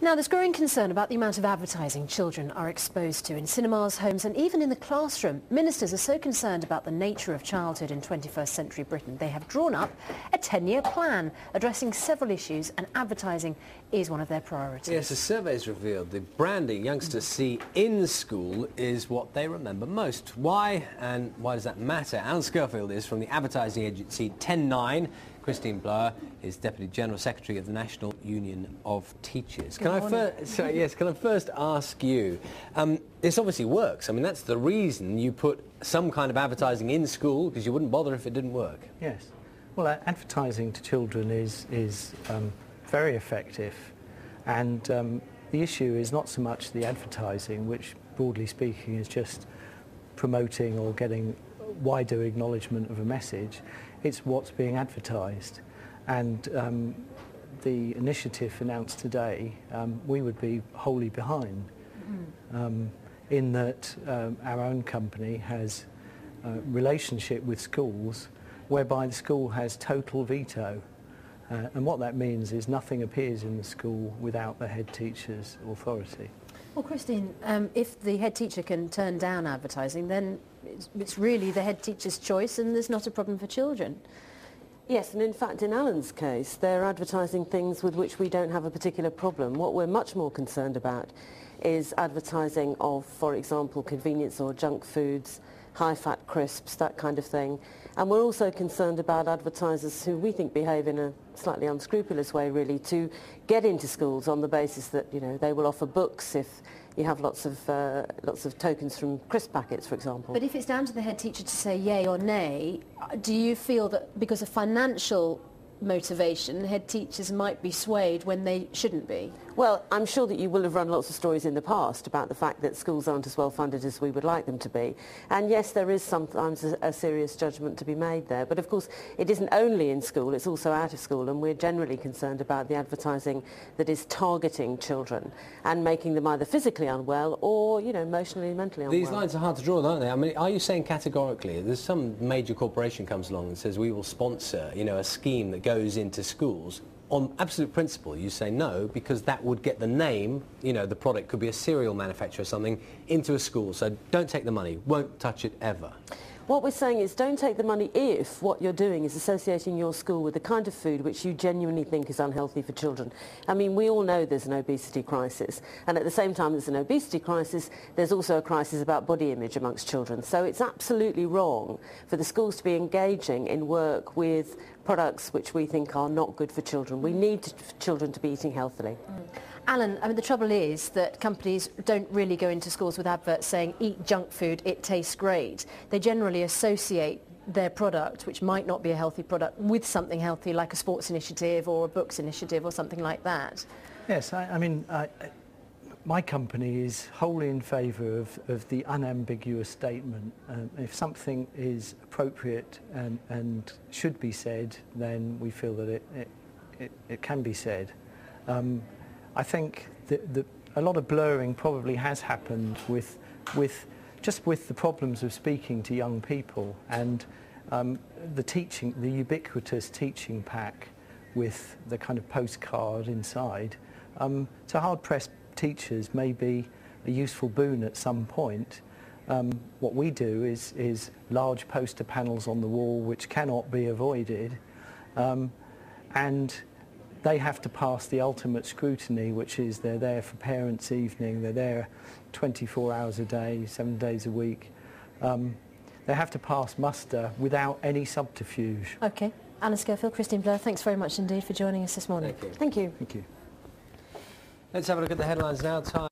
Now, there's growing concern about the amount of advertising children are exposed to in cinemas, homes and even in the classroom. Ministers are so concerned about the nature of childhood in 21st century Britain, they have drawn up a 10-year plan addressing several issues, and advertising is one of their priorities. Yes, a survey has revealed the branding youngsters see in school is what they remember most. Why, and why does that matter? Alan Scurfield is from the advertising agency TenNine. Christine Blower is Deputy General Secretary of the National Union of Teachers. Can I first ask you, this obviously works. I mean, that's the reason you put some kind of advertising in school, because you wouldn't bother if it didn't work. Yes. Well, advertising to children is very effective, and the issue is not so much the advertising, which broadly speaking is just promoting or getting wider acknowledgement of a message. It's what's being advertised, and the initiative announced today we would be wholly behind, in that our own company has a relationship with schools whereby the school has total veto, and what that means is nothing appears in the school without the head teacher's authority. Well, Christine, if the head teacher can turn down advertising, then it's really the head teacher's choice, and there's not a problem for children. Yes, and in fact, in Alan's case, they're advertising things with which we don't have a particular problem. What we're much more concerned about is advertising of, for example, convenience or junk foods, high-fat crisps, that kind of thing. And we're also concerned about advertisers who we think behave in a slightly unscrupulous way, really, to get into schools on the basis that, you know, they will offer books if you have lots of tokens from crisp packets, for example. But if it's down to the head teacher to say yay or nay, do you feel that because of financial motivation, head teachers might be swayed when they shouldn't be? Well, I'm sure that you will have run lots of stories in the past about the fact that schools aren't as well funded as we would like them to be. And yes, there is sometimes a serious judgment to be made there. But of course, it isn't only in school, it's also out of school. And we're generally concerned about the advertising that is targeting children and making them either physically unwell or, you know, emotionally and mentally unwell. These lines are hard to draw, aren't they? I mean, are you saying categorically, there's some major corporation comes along and says we will sponsor, you know, a scheme that goes into schools? On absolute principle, you say no, because that would get the name, you know, the product could be a cereal manufacturer or something, into a school. So don't take the money, won't touch it ever. What we're saying is don't take the money if what you're doing is associating your school with the kind of food which you genuinely think is unhealthy for children. I mean, we all know there's an obesity crisis, and at the same time there's an obesity crisis, there's also a crisis about body image amongst children. So it's absolutely wrong for the schools to be engaging in work with products which we think are not good for children. We need children to be eating healthily. Alan, I mean, the trouble is that companies don't really go into schools with adverts saying, eat junk food, it tastes great. They generally associate their product, which might not be a healthy product, with something healthy like a sports initiative or a books initiative or something like that. Yes, I mean, my company is wholly in favour of the unambiguous statement. If something is appropriate and should be said, then we feel that it can be said. I think that a lot of blurring probably has happened with the problems of speaking to young people, and the ubiquitous teaching pack with the kind of postcard inside. To hard-pressed teachers may be a useful boon at some point. What we do is large poster panels on the wall which cannot be avoided, and they have to pass the ultimate scrutiny, which is they're there for parents' evening, they're there 24 hours a day, 7 days a week. They have to pass muster without any subterfuge. OK. Alan Scurfield, Christine Blower, thanks very much indeed for joining us this morning. Thank you. Thank you. Thank you. Let's have a look at the headlines now.